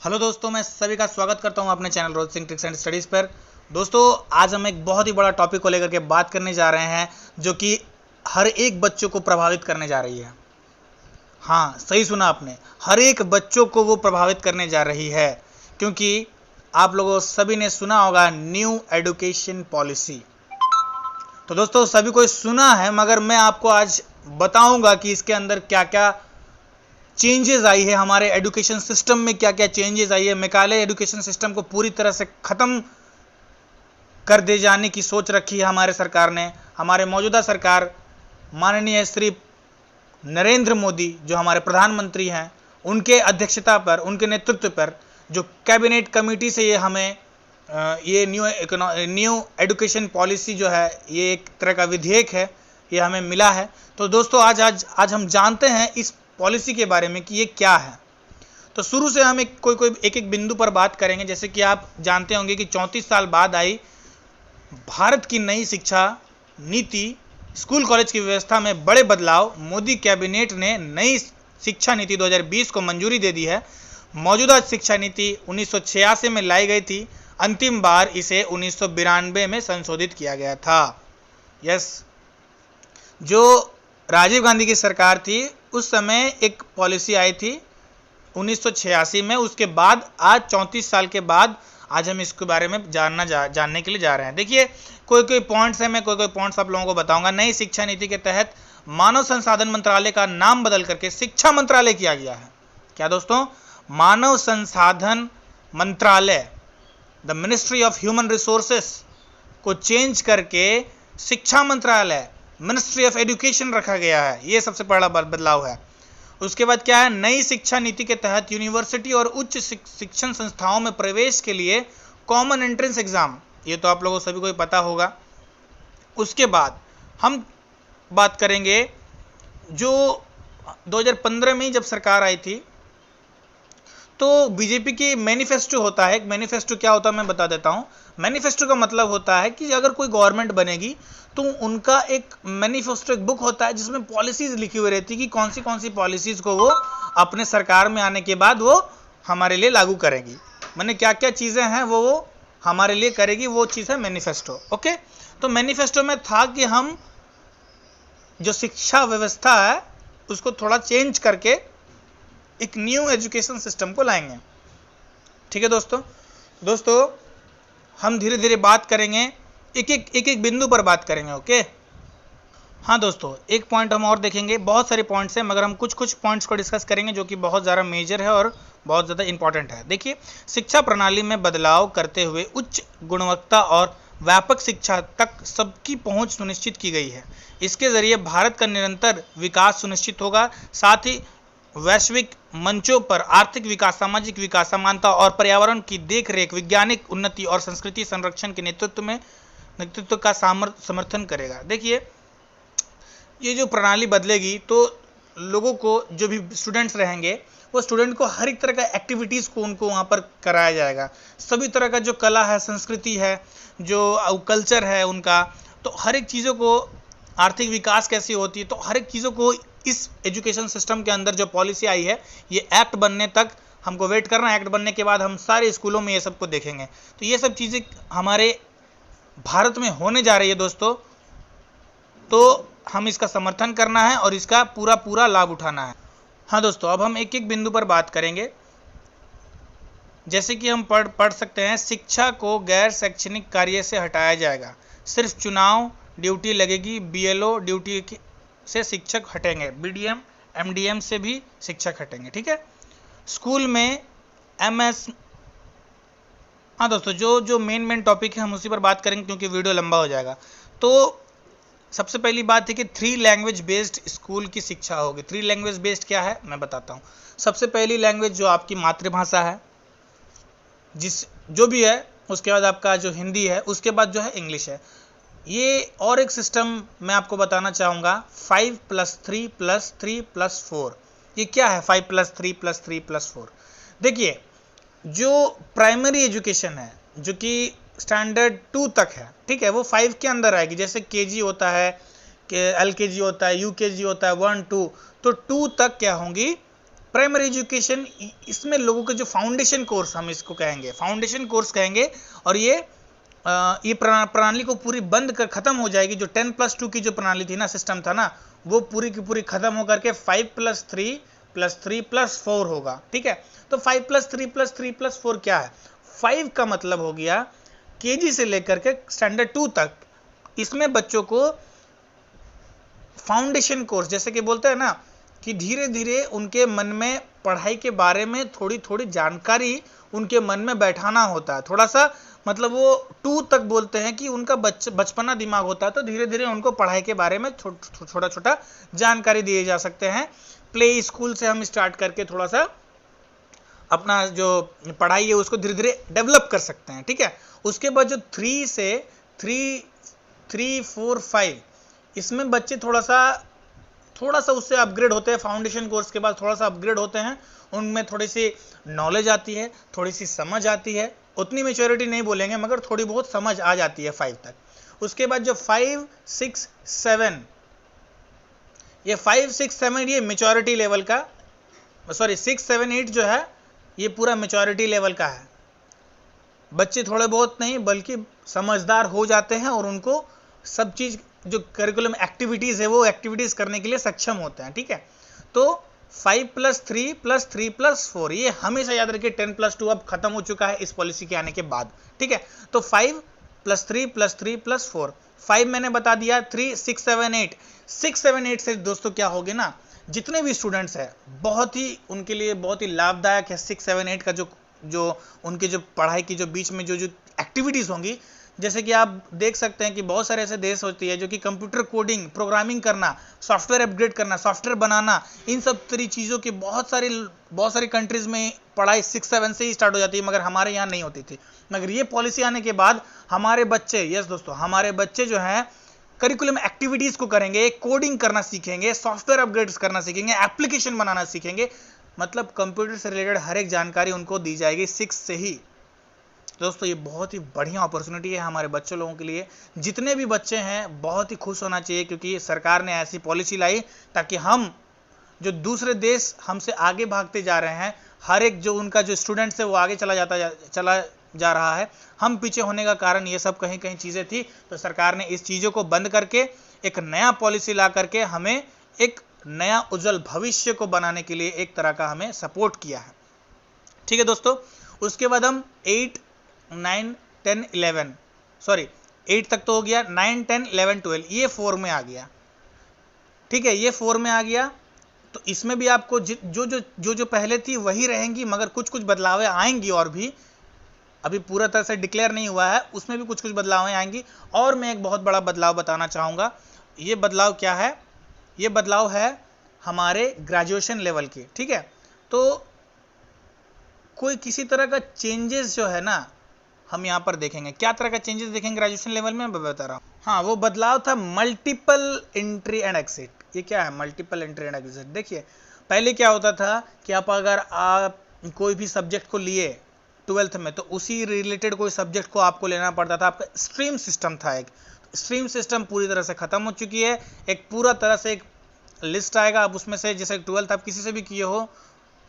Hello दोस्तों, मैं सभी का स्वागत करता हूं अपने channel Roj Singh tricks and studies पर। दोस्तों, आज हम एक बहुत ही बड़ा टॉपिक को लेकर के बात करने जा रहे हैं जो कि हर एक बच्चों को प्रभावित करने जा रही है। हाँ, सही सुना आपने, हर एक बच्चों को वो प्रभावित करने जा रही है, क्योंकि आप लोगों सभी ने सुना होगा न्यू एजुकेशन पॉलिसी। तो दोस्तों, सभी कोई सुना है, मगर मैं आपको आज बताऊंगा कि इसके अंदर क्या क्या चेंजेस आई है, हमारे एजुकेशन सिस्टम में क्या क्या चेंजेस आई है। मेघालय एजुकेशन सिस्टम को पूरी तरह से ख़त्म कर दे जाने की सोच रखी है हमारे सरकार ने। हमारे मौजूदा सरकार माननीय श्री नरेंद्र मोदी जो हमारे प्रधानमंत्री हैं, उनके अध्यक्षता पर, उनके नेतृत्व पर जो कैबिनेट कमेटी से ये हमें ये न्यू एजुकेशन पॉलिसी जो है, ये एक तरह का विधेयक है, ये हमें मिला है। तो दोस्तों, आज हम जानते हैं इस पॉलिसी के बारे में कि ये क्या है। तो शुरू से हम एक एक बिंदु पर बात करेंगे। जैसे कि आप जानते होंगे कि 34 साल बाद आई भारत की नई शिक्षा नीति, स्कूल कॉलेज की व्यवस्था में बड़े बदलाव। मोदी कैबिनेट ने नई शिक्षा नीति 2020 को मंजूरी दे दी है। मौजूदा शिक्षा नीति 1986 में लाई गई थी, अंतिम बार इसे 1992 में संशोधित किया गया था। यस, जो राजीव गांधी की सरकार थी उस समय एक पॉलिसी आई थी 1986 में। उसके बाद आज 34 साल के बाद आज हम इसके बारे में जानने के लिए जा रहे हैं। देखिए, कोई पॉइंट्स हैं, मैं कोई पॉइंट्स आप लोगों को बताऊंगा। नई शिक्षा नीति के तहत मानव संसाधन मंत्रालय का नाम बदल करके शिक्षा मंत्रालय किया गया है। क्या दोस्तों? मानव संसाधन मंत्रालय, the ministry of human resources को चेंज करके शिक्षा मंत्रालय, मिनिस्ट्री ऑफ एजुकेशन रखा गया है। ये सबसे बड़ा बदलाव है। उसके बाद क्या है? नई शिक्षा नीति के तहत यूनिवर्सिटी और उच्च शिक्षण संस्थाओं में प्रवेश के लिए कॉमन एंट्रेंस एग्जाम, ये तो आप लोगों सभी को पता होगा। उसके बाद हम बात करेंगे जो 2015 में जब सरकार आई थी, तो बीजेपी की मैनिफेस्टो होता है। एक मैनिफेस्टो क्या होता है मैं बता देता हूँ। मैनिफेस्टो का मतलब होता है कि अगर कोई गवर्नमेंट बनेगी तो उनका एक मैनिफेस्टो, एक बुक होता है जिसमें पॉलिसीज लिखी हुई रहती है कि कौन सी पॉलिसीज को वो अपने सरकार में आने के बाद वो हमारे लिए लागू करेगी। मैंने क्या क्या चीज़ें हैं वो हमारे लिए करेगी, वो चीज़ है मैनिफेस्टो। ओके, तो मैनिफेस्टो में था कि हम जो शिक्षा व्यवस्था है उसको थोड़ा चेंज करके एक न्यू एजुकेशन सिस्टम को लाएंगे। ठीक है दोस्तों, हम धीरे धीरे बात करेंगे, एक एक बिंदु पर बात करेंगे। ओके, हाँ दोस्तों, एक पॉइंट हम और देखेंगे। बहुत सारे पॉइंट्स हैं, मगर हम कुछ पॉइंट्स को डिस्कस करेंगे जो कि बहुत ज़्यादा मेजर है और बहुत ज़्यादा इंपॉर्टेंट है। देखिए, शिक्षा प्रणाली में बदलाव करते हुए उच्च गुणवत्ता और व्यापक शिक्षा तक सबकी पहुंच सुनिश्चित की गई है। इसके जरिए भारत का निरंतर विकास सुनिश्चित होगा। साथ ही वैश्विक मंचों पर आर्थिक विकास, सामाजिक विकास, समानता और पर्यावरण की देखरेख, वैज्ञानिक उन्नति और संस्कृति संरक्षण के नेतृत्व का समर्थन करेगा। देखिए, ये जो प्रणाली बदलेगी तो लोगों को, जो भी स्टूडेंट्स रहेंगे, वो स्टूडेंट को हर एक तरह का एक्टिविटीज़ को उनको वहाँ पर कराया जाएगा। सभी तरह का जो कला है, संस्कृति है, जो कल्चर है उनका, तो हर एक चीज़ों को, आर्थिक विकास कैसी होती है, तो हर एक चीज़ों को इस एजुकेशन सिस्टम के अंदर जो पॉलिसी आई है, ये एक्ट बनने तक हमको वेट करना है। एक्ट बनने के बाद हम सारे स्कूलों में ये सब को देखेंगे। तो ये सब चीज़ें हमारे भारत में होने जा रही है दोस्तों, तो हम इसका समर्थन करना है और इसका पूरा लाभ उठाना है। हाँ दोस्तों, अब हम एक एक बिंदु पर बात करेंगे। जैसे कि हम पढ़ सकते हैं, शिक्षा को गैर शैक्षणिक कार्य से हटाया जाएगा, सिर्फ चुनाव ड्यूटी लगेगी। BLO ड्यूटी से शिक्षक हटेंगे, BDM MDM से भी शिक्षक हटेंगे। ठीक है, स्कूल में MS, हाँ दोस्तों, जो मेन टॉपिक है हम उसी पर बात करेंगे क्योंकि वीडियो लंबा हो जाएगा। तो सबसे पहली बात है कि 3 लैंग्वेज बेस्ड स्कूल की शिक्षा होगी। 3 लैंग्वेज बेस्ड क्या है मैं बताता हूँ। सबसे पहली लैंग्वेज जो आपकी मातृभाषा है, जो भी है, उसके बाद आपका जो हिंदी है, उसके बाद जो है इंग्लिश है। ये और एक सिस्टम मैं आपको बताना चाहूँगा, 5+3+3+4। ये क्या है 5+3+3+4? देखिए, जो प्राइमरी एजुकेशन है, जो कि स्टैंडर्ड 2 तक है, ठीक है, वो 5 के अंदर आएगी। जैसे KG होता है, LKG होता है, UKG होता है, 1 2, तो 2 तक क्या होंगी प्राइमरी एजुकेशन, इसमें लोगों के जो फाउंडेशन कोर्स, हम इसको कहेंगे फाउंडेशन कोर्स कहेंगे, और ये प्रणाली को पूरी बंद कर खत्म हो जाएगी। जो 10+2 की जो प्रणाली थी ना, सिस्टम था ना, वो पूरी की पूरी खत्म होकर के 5+3+3+4 होगा। ठीक है, तो 5+3+3+4 क्या है? 5 का मतलब हो गया केजी से लेकर के स्टैंडर्ड 2 तक, इसमें बच्चों को फाउंडेशन कोर्स, जैसे कि बोलते हैं ना कि धीरे धीरे उनके मन में पढ़ाई के बारे में थोड़ी थोड़ी जानकारी उनके मन में बैठाना होता है। थोड़ा सा मतलब वो 2 तक बोलते हैं कि उनका बचपना दिमाग होता है, तो धीरे धीरे उनको पढ़ाई के बारे में छोटा छोटा जानकारी दिए जा सकते हैं। प्ले स्कूल से हम स्टार्ट करके थोड़ा सा अपना जो पढ़ाई है उसको धीरे धीरे डेवलप कर सकते हैं। ठीक है, उसके बाद जो 3 से 3, 4, 5, इसमें बच्चे थोड़ा सा उससे अपग्रेड होते हैं। फाउंडेशन कोर्स के बाद थोड़ा सा अपग्रेड होते हैं, उनमें थोड़ी सी नॉलेज आती है, थोड़ी सी समझ आती है, उतनी मेच्योरिटी नहीं बोलेंगे मगर थोड़ी बहुत समझ आ जाती है 5 तक। उसके बाद जो 5, 6, 7, ये 5, 6, 7 ये मेच्योरिटी लेवल का, सॉरी 6, 7, 8 जो है ये पूरा मेच्योरिटी लेवल का है। बच्चे थोड़े बहुत नहीं बल्कि समझदार हो जाते हैं और उनको सब चीज जो करिकुलम एक्टिविटीज है वो एक्टिविटीज करने के लिए सक्षम होते हैं। ठीक है, तो 5+3+3+4 ये हमेशा याद रखिए। 10+2 अब खत्म हो चुका है इस पॉलिसी के आने के बाद। ठीक है, तो 5+3+3+4, 5 मैंने बता दिया, 3, 6, 7, 8, 6, 7, 8 से दोस्तों क्या होगे ना, जितने भी स्टूडेंट्स हैं बहुत ही उनके लिए बहुत ही लाभदायक है 6, 7, 8 का जो उनके जो पढ़ाई की जो बीच में जो एक्टिविटीज होंगी। जैसे कि आप देख सकते हैं कि बहुत सारे ऐसे देश होती है जो कि कंप्यूटर कोडिंग, प्रोग्रामिंग करना, सॉफ्टवेयर अपग्रेड करना, सॉफ्टवेयर बनाना, इन सब तरी चीज़ों की बहुत सारी कंट्रीज में पढ़ाई 6, 7 से ही स्टार्ट हो जाती है, मगर हमारे यहाँ नहीं होती थी। मगर ये पॉलिसी आने के बाद हमारे बच्चे, यस दोस्तों, हमारे बच्चे जो हैं करिकुलम एक्टिविटीज़ को करेंगे, कोडिंग करना सीखेंगे, सॉफ्टवेयर अपग्रेड्स करना सीखेंगे, एप्लीकेशन बनाना सीखेंगे, मतलब कंप्यूटर से रिलेटेड हर एक जानकारी उनको दी जाएगी 6 से ही। दोस्तों ये बहुत ही बढ़िया अपॉर्चुनिटी है हमारे बच्चों लोगों के लिए। जितने भी बच्चे हैं बहुत ही खुश होना चाहिए, क्योंकि सरकार ने ऐसी पॉलिसी लाई ताकि हम जो दूसरे देश हमसे आगे भागते जा रहे हैं, हर एक जो उनका जो स्टूडेंट्स है वो आगे चला जा रहा है, हम पीछे होने का कारण ये सब कहीं कहीं चीज़ें थी। तो सरकार ने इस चीज़ों को बंद करके एक नया पॉलिसी ला करके हमें एक नया उज्जवल भविष्य को बनाने के लिए एक तरह का हमें सपोर्ट किया है। ठीक है दोस्तों, उसके बाद हम 8, 9, 10, 11, सॉरी 8 तक तो हो गया, 9, 10, 11, 12 ये 4 में आ गया। ठीक है, ये 4 में आ गया, तो इसमें भी आपको जो पहले थी वही रहेंगी, मगर कुछ कुछ बदलावें आएंगी और भी अभी पूरा तरह से डिक्लेयर नहीं हुआ है, उसमें भी कुछ कुछ बदलावें आएंगी। और मैं एक बहुत बड़ा बदलाव बताना चाहूँगा। ये बदलाव क्या है? ये बदलाव है हमारे ग्रेजुएशन लेवल की। ठीक है, तो कोई किसी तरह का चेंजेस जो है ना हम यहाँ पर देखेंगे। क्या तरह का चेंजेस देखेंगे ग्रेजुएशन लेवल में, मैं बता रहा हूँ। हाँ, वो बदलाव था मल्टीपल एंट्री एंड एक्सिट। ये क्या है मल्टीपल एंट्री एंड एक्सिट? देखिए, पहले क्या होता था कि अगर आप कोई भी सब्जेक्ट को लिए 12th में, तो उसी रिलेटेड कोई सब्जेक्ट को आपको लेना पड़ता था। आपका स्ट्रीम सिस्टम था। एक स्ट्रीम सिस्टम पूरी तरह से खत्म हो चुकी है। एक पूरा तरह से एक लिस्ट आएगा, आप उसमें से, जैसे 12th आप किसी से भी किए हो,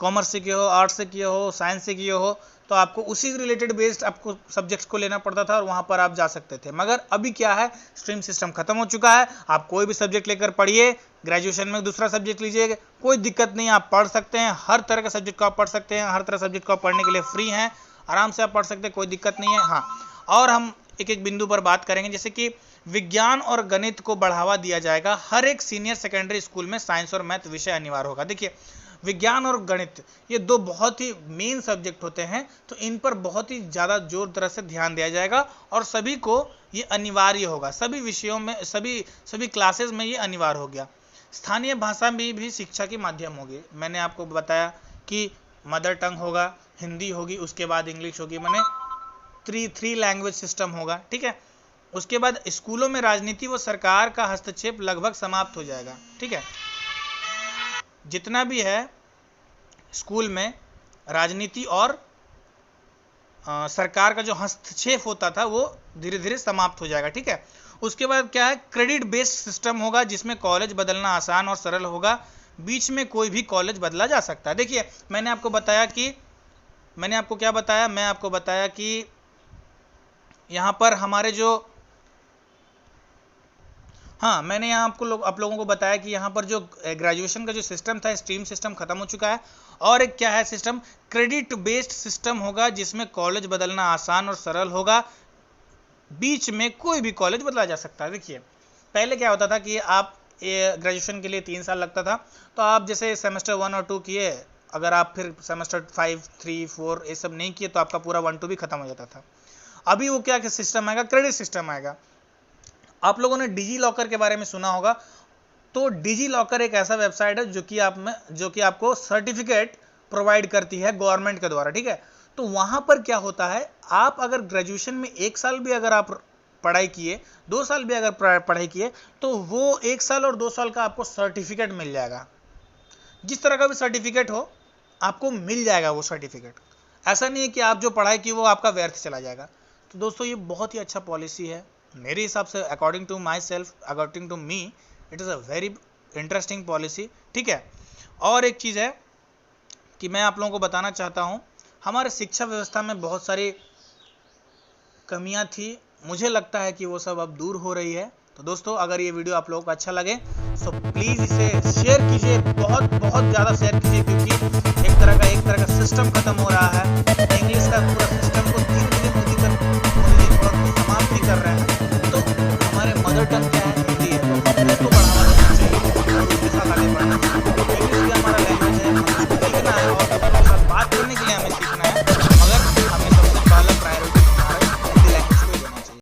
कॉमर्स से किए हो, आर्ट्स से किए हो, साइंस से किए हो, तो आपको उसी रिलेटेड बेस्ड आपको सब्जेक्ट्स को लेना पड़ता था और वहाँ पर आप जा सकते थे। मगर अभी क्या है, स्ट्रीम सिस्टम खत्म हो चुका है। आप कोई भी सब्जेक्ट लेकर पढ़िए, ग्रेजुएशन में दूसरा सब्जेक्ट लीजिए, कोई दिक्कत नहीं, आप पढ़ सकते हैं। हर तरह के सब्जेक्ट को आप पढ़ सकते हैं, हर तरह सब्जेक्ट को आप पढ़ने के लिए फ्री हैं, आराम से आप पढ़ सकते हैं, कोई दिक्कत नहीं है। हाँ, और हम एक एक बिंदु पर बात करेंगे, जैसे कि विज्ञान और गणित को बढ़ावा दिया जाएगा। हर एक सीनियर सेकेंडरी स्कूल में साइंस और मैथ विषय अनिवार्य होगा। देखिए, विज्ञान और गणित ये दो बहुत ही मेन सब्जेक्ट होते हैं, तो इन पर बहुत ही ज़्यादा जोर तरह से ध्यान दिया जाएगा और सभी को ये अनिवार्य होगा। सभी विषयों में, सभी क्लासेस में ये अनिवार्य हो गया। स्थानीय भाषा में भी शिक्षा के माध्यम होगी। मैंने आपको बताया कि मदर टंग होगा, हिंदी होगी, उसके बाद इंग्लिश होगी, मैंने थ्री लैंग्वेज सिस्टम होगा। ठीक है, उसके बाद स्कूलों में राजनीति व सरकार का हस्तक्षेप लगभग समाप्त हो जाएगा। ठीक है, जितना भी है स्कूल में राजनीति और सरकार का जो हस्तक्षेप होता था वो धीरे धीरे समाप्त हो जाएगा। ठीक है, उसके बाद क्या है, क्रेडिट बेस्ड सिस्टम होगा जिसमें कॉलेज बदलना आसान और सरल होगा। बीच में कोई भी कॉलेज बदला जा सकता है। देखिए मैंने आपको बताया कि मैं आपको बताया कि यहाँ पर हमारे जो मैंने यहाँ आप लोगों को बताया कि यहाँ पर जो ग्रेजुएशन का जो सिस्टम था, स्ट्रीम सिस्टम खत्म हो चुका है और एक क्या है सिस्टम, क्रेडिट बेस्ड सिस्टम होगा जिसमें कॉलेज बदलना आसान और सरल होगा, बीच में कोई भी कॉलेज बदला जा सकता है। देखिए पहले क्या होता था कि आप ग्रेजुएशन के लिए 3 साल लगता था, तो आप जैसे सेमेस्टर 1 और 2 किए, अगर आप फिर सेमेस्टर 5, 3, 4 ये सब नहीं किए तो आपका पूरा 1, 2 भी खत्म हो जाता था। अभी वो क्या सिस्टम आएगा, क्रेडिट सिस्टम आएगा। आप लोगों ने डिजी लॉकर के बारे में सुना होगा, तो डिजी लॉकर एक ऐसा वेबसाइट है जो कि आपको सर्टिफिकेट प्रोवाइड करती है गवर्नमेंट के द्वारा, ठीक है। तो वहां पर क्या होता है, आप अगर ग्रेजुएशन में 1 साल भी अगर आप पढ़ाई किए, 2 साल भी अगर पढ़ाई किए, तो वो 1 साल और 2 साल का आपको सर्टिफिकेट मिल जाएगा। जिस तरह का भी सर्टिफिकेट हो आपको मिल जाएगा वो सर्टिफिकेट। ऐसा नहीं है कि आप जो पढ़ाई की वो आपका व्यर्थ चला जाएगा। तो दोस्तों ये बहुत ही अच्छा पॉलिसी है मेरे हिसाब से, according to myself, according to me it is a very interesting policy, ठीक है। और एक चीज़ है कि मैं आप लोगों को बताना चाहता हूँ, हमारे शिक्षा व्यवस्था में बहुत सारी कमियां थी, मुझे लगता है कि वो सब अब दूर हो रही है। तो दोस्तों अगर ये वीडियो आप लोगों को अच्छा लगे तो प्लीज़ इसे शेयर कीजिए, बहुत ज़्यादा शेयर कीजिए, क्योंकि एक तरह का सिस्टम खत्म हो रहा है। इंग्लिश का पूरा सिस्टम को धीरे धीरे मोदी जी समाप्त भी कर रहे हैं। तो हमारे मदर टंग